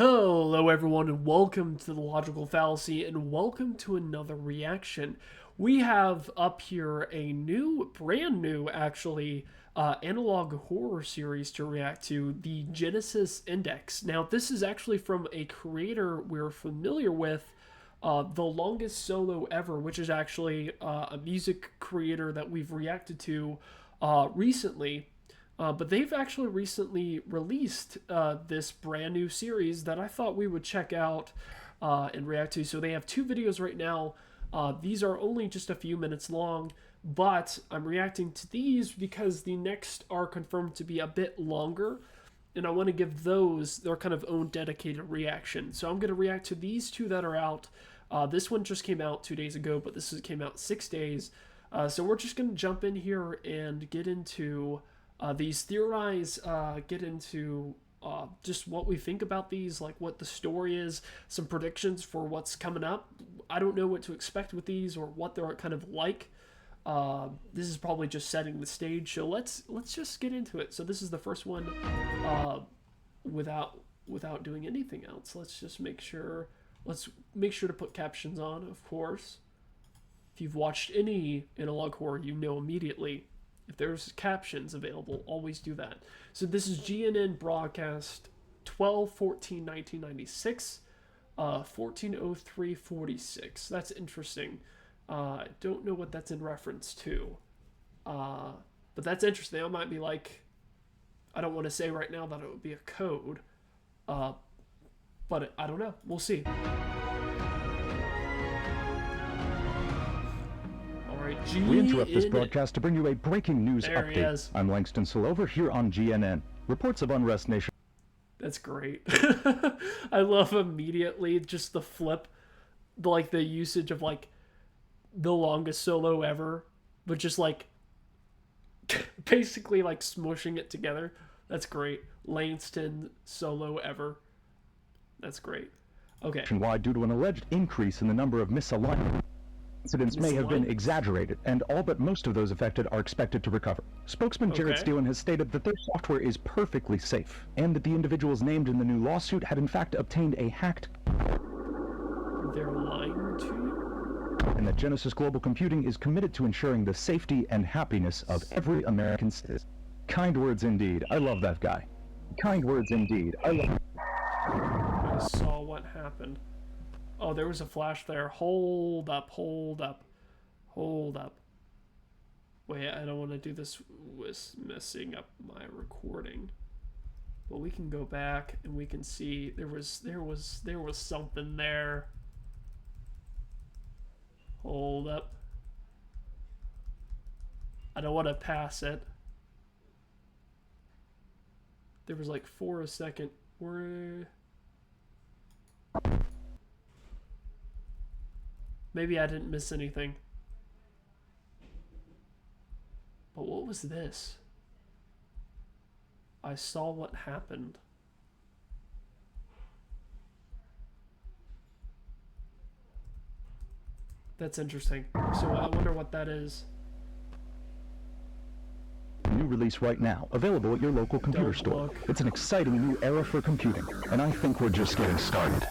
Hello everyone and welcome to the Logical Fallacy and welcome to another reaction. We have up here a brand new actually, analog horror series to react to, the Genesis Index. Now this is actually from a creator we're familiar with, The Longest Solo Ever, which is actually a music creator that we've reacted to recently. But they've actually recently released this brand new series that I thought we would check out and react to. So they have two videos right now. These are only just a few minutes long, but I'm reacting to these because the next are confirmed to be a bit longer, and I want to give those their kind of own dedicated reaction. So I'm going to react to these two that are out. This one just came out 2 days ago, but this came out 6 days. So we're just going to jump in here and get into these, theorize, get into just what we think about these, like what the story is, some predictions for what's coming up. I don't know what to expect with these or what they're kind of like. This is probably just setting the stage, so let's just get into it. So this is the first one, without doing anything else. Let's make sure to put captions on, of course. If you've watched any analog horror, you know immediately. If there's captions available, always do that. So this is GNN broadcast 12/14/1996, 14:03:46. That's interesting. I don't know what that's in reference to, but that's interesting. I might be like, I don't want to say right now that it would be a code, but I don't know. We'll see. We interrupt this broadcast to bring you a breaking news update. I'm longestsoloever here on GNN. Reports of unrest nation. That's great. I love immediately just the flip, like the usage of like the longest solo ever, but just like basically like smushing it together. That's great. Langston solo ever. That's great. Okay. Nationwide due to an alleged increase in the number of misalignments. Incidents may have been exaggerated, and all but most of those affected are expected to recover. Spokesman Jared Steelen has stated that their software is perfectly safe, and that the individuals named in the new lawsuit had in fact obtained a hacked... They're lying to you? And that Genesis Global Computing is committed to ensuring the safety and happiness of every American citizen. Kind words indeed. I love that guy. Kind words indeed. I love... I saw what happened. Oh, there was a flash there. Hold up. Wait, I don't want to do this with messing up my recording. But we can go back and we can see there was something there. Hold up. I don't want to pass it. There was like 4 a second. Maybe I didn't miss anything. But what was this? I saw what happened. That's interesting. So I wonder what that is. New release right now, available at your local computer store. It's an exciting new era for computing, and I think we're just getting started.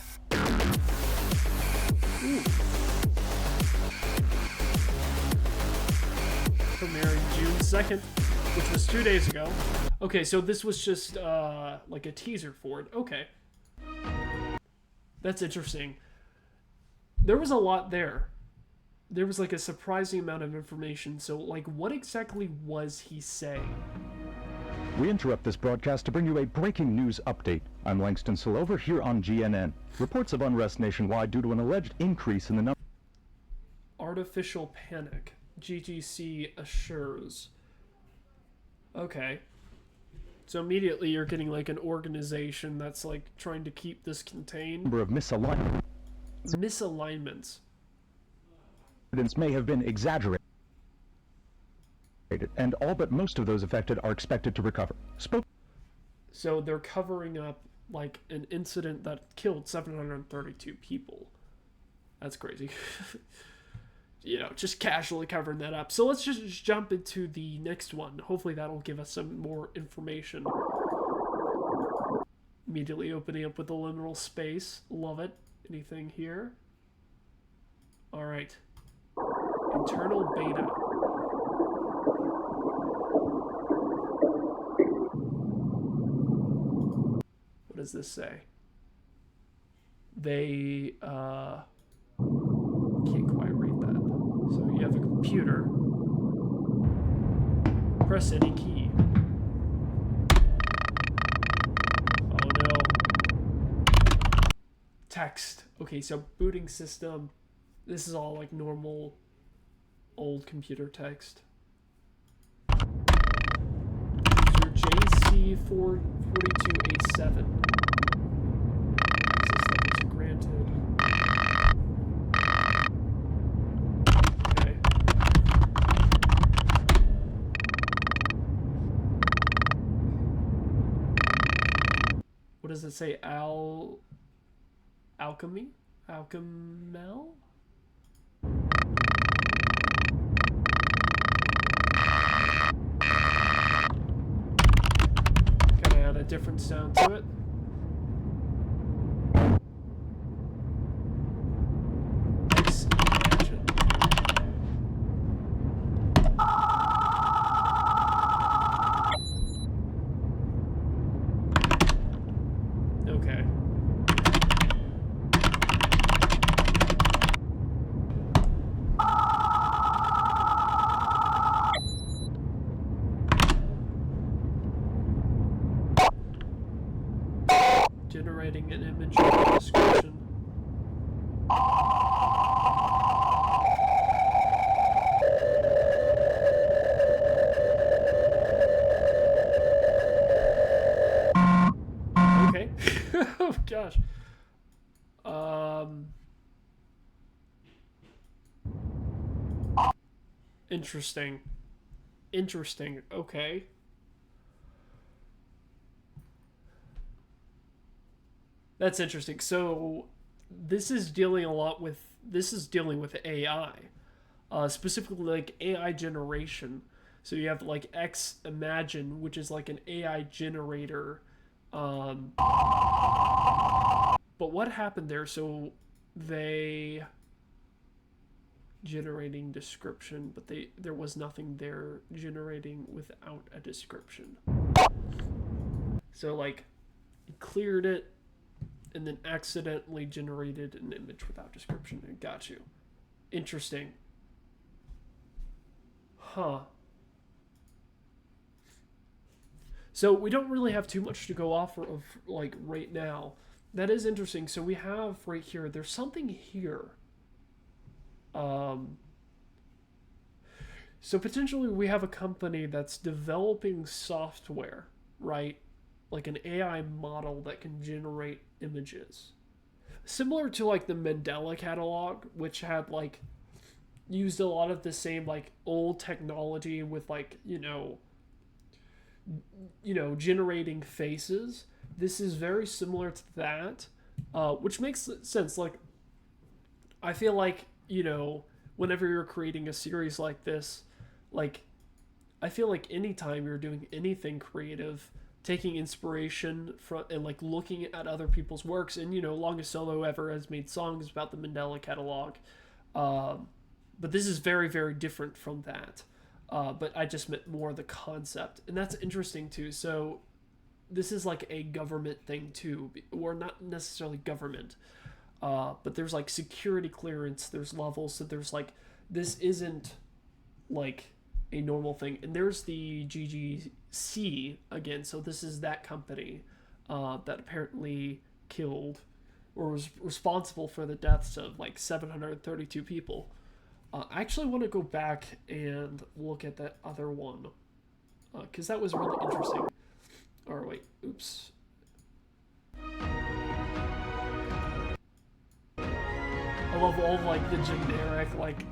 Premiering June 2nd, which was 2 days ago. Okay, so this was just like a teaser for it. Okay. That's interesting. There was a lot there. There was like a surprising amount of information. So like, what exactly was he saying? We interrupt this broadcast to bring you a breaking news update. I'm longestsoloever here on GNN. Reports of unrest nationwide due to an alleged increase in the number... Artificial panic. GGC assures. Okay. So immediately you're getting like an organization that's like trying to keep this contained. Number of misalignments. Misalignments. Evidence may have been exaggerated, and all but most of those affected are expected to recover. So they're covering up like an incident that killed 732 people. That's crazy. You know, just casually covering that up. So let's just jump into the next one. Hopefully that'll give us some more information. Immediately opening up with the liminal space. Love it. Anything here? Alright. Internal beta. What does this say? They, can't quite read that. So you have a computer. Press any key. Oh no. Text. Okay, so booting system. This is all like normal old computer text. User JC442A7. Access levels granted. Okay. What does it say? Alchemy? Alchemel? Gotta add a different sound to it. Imagine. Okay. Generating an image with a description. Okay. Oh gosh. Interesting. Interesting. Okay. That's interesting. So this is dealing with AI, specifically like AI generation. So you have like X Imagine, which is like an AI generator. But what happened there? So they generating description, but there was nothing there generating without a description. So like it cleared it and then accidentally generated an image without description. I got you. Interesting. Huh. So we don't really have too much to go off of like right now. That is interesting. So we have right here, there's something here. So potentially we have a company that's developing software, right? Like an AI model that can generate images. Similar to like the Mandela catalog, which had like used a lot of the same like old technology with like, generating faces. This is very similar to that, which makes sense. Like, I feel like, whenever you're creating a series like this, like, I feel like anytime you're doing anything creative, taking inspiration from and like looking at other people's works, and Longest Solo Ever has made songs about the Mandela catalog, but this is very, very different from that. But I just meant more the concept, and that's interesting too. So this is like a government thing too, or not necessarily government, but there's like security clearance, there's levels, so there's like, this isn't like a normal thing. And there's the GGC again, so this is that company that apparently killed or was responsible for the deaths of like 732 people. I actually want to go back and look at that other one, because that was really interesting. Or wait, oops. I love all of, like, the generic, like...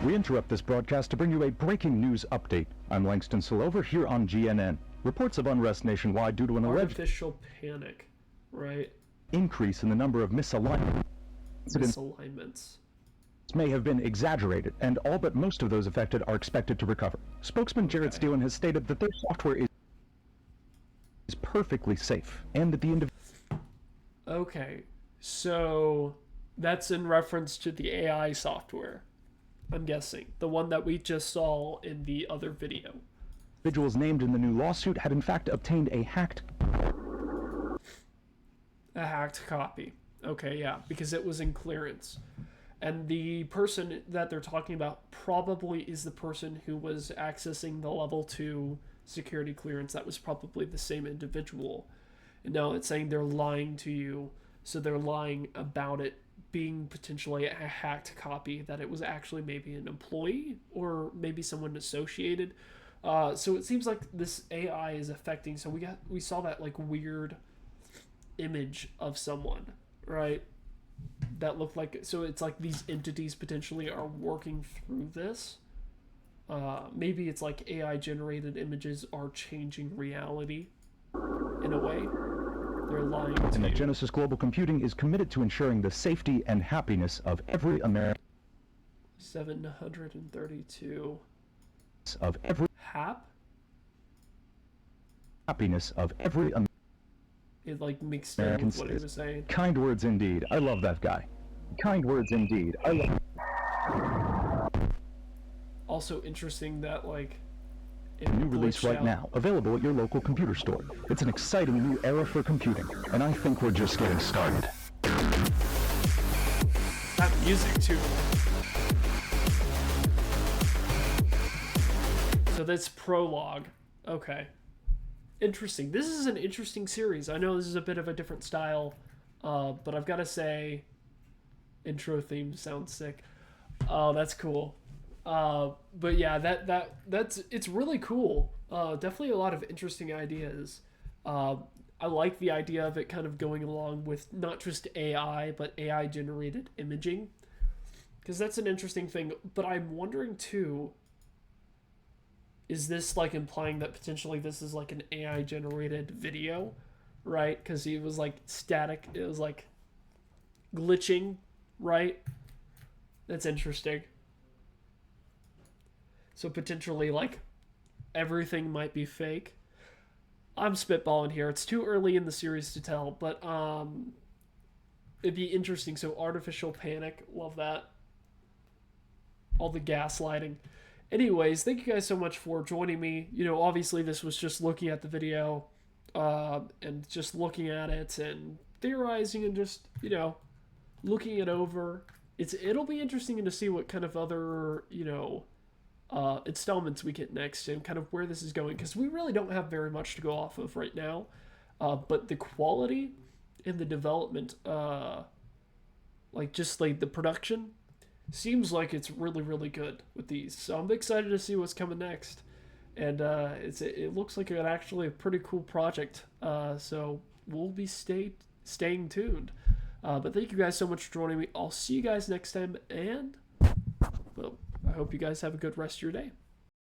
We interrupt this broadcast to bring you a breaking news update. I'm longestsoloever here on GNN. Reports of unrest nationwide due to an alleged... Artificial panic, right? ...increase in the number of misalignments. Misalignments. May have been exaggerated, and all but most of those affected are expected to recover. Spokesman Jared Steelen has stated that their software is... is perfectly safe, and that the individual... Okay, so that's in reference to the AI software, I'm guessing. The one that we just saw in the other video. Individuals named in the new lawsuit had in fact obtained a hacked copy. Okay, yeah, because it was in clearance. And the person that they're talking about probably is the person who was accessing the level 2 security clearance. That was probably the same individual. And now it's saying they're lying to you, so they're lying about it being potentially a hacked copy, that it was actually maybe an employee or maybe someone associated. So it seems like this AI is affecting. So we saw that like weird image of someone, right? That looked like, so it's like these entities potentially are working through this. Maybe it's like AI generated images are changing reality in a way. They're lying to And that you. Genesis Global Computing is committed to ensuring the safety and happiness of every American. 732 Of every happiness of every American. It like mixed in with what he was saying. Kind words indeed. I love that guy. Kind words indeed. I love. Also interesting that like New release right now, available at your local computer store. It's an exciting new era for computing, and I think we're just getting started. That music too. So that's prologue. Okay. Interesting. This is an interesting series. I know this is a bit of a different style, but I've got to say, intro theme sounds sick. Oh, that's cool. But yeah, that's it's really cool. Definitely a lot of interesting ideas. I like the idea of it kind of going along with not just AI, but AI generated imaging, because that's an interesting thing. But I'm wondering too, is this like implying that potentially this is like an AI generated video, right? Because it was like static, it was like glitching, right? That's interesting. So potentially like everything might be fake. I'm spitballing here. It's too early in the series to tell, but it'd be interesting. So artificial panic, love that. All the gaslighting. Anyways, thank you guys so much for joining me. You know, obviously this was just looking at the video and just looking at it and theorizing and just, you know, looking it over. It'll be interesting to see what kind of other, you know, installments we get next and kind of where this is going, because we really don't have very much to go off of right now. But the quality and the development, like just like the production, seems like it's really, really good with these. So I'm excited to see what's coming next. And it looks like an actually a pretty cool project. So we'll be staying tuned. But thank you guys so much for joining me. I'll see you guys next time, and well, I hope you guys have a good rest of your day.